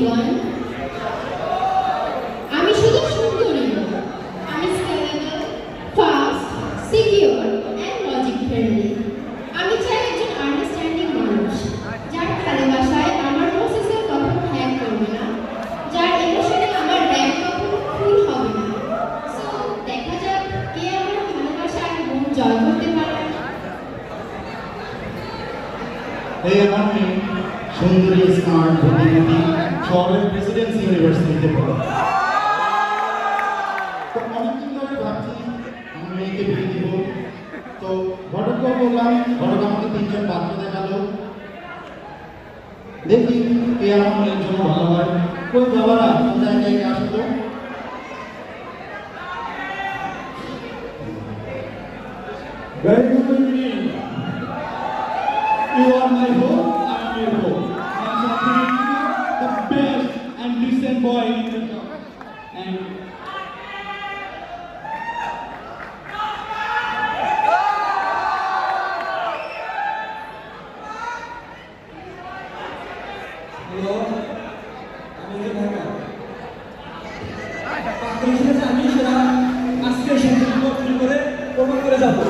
everyone. আমি শুধু সুন্দরী না, আমি scalable, fast, secure and logic friendly. আমি চাই একজন আন্ডারস্ট্যান্ডিং মানুষ, যার ভালোবাসায় আমার প্রসেসর কখনো হ্যাক করবে না, যার ইমোশনে আমার র্যাম কখনো ফুল হবে না। সো দেখা যাক কে আমার ভালোবাসার মন জয় করতে পারে। এই আমার মেয়ে সুন্দরী, স্মার্ট, বুদ্ধিমতী, শহরের প্রেসিডেন্সি ইউনিভার্সিটিতে পড়ে। তো অনেকদিন ধরে ভাবছি আমার মেয়েকে বিয়ে দিব। তো ঘটককে বললাম, ঘটক আমাকে 3জন পাত্র দেখালো। দেখি কে আমার মেয়ের জন্য ভালো হয়। কই বাবারা, কোন জায়গায় আসতো? Very good evening. You are my hope, I am your hope. I am the best and decent boy in the job. And hello, আমি যে ঢাকা পাত্র হিসেবে আমি সেটা আজকে সম্পূর্ণ করে প্রমাণ করে যাবো।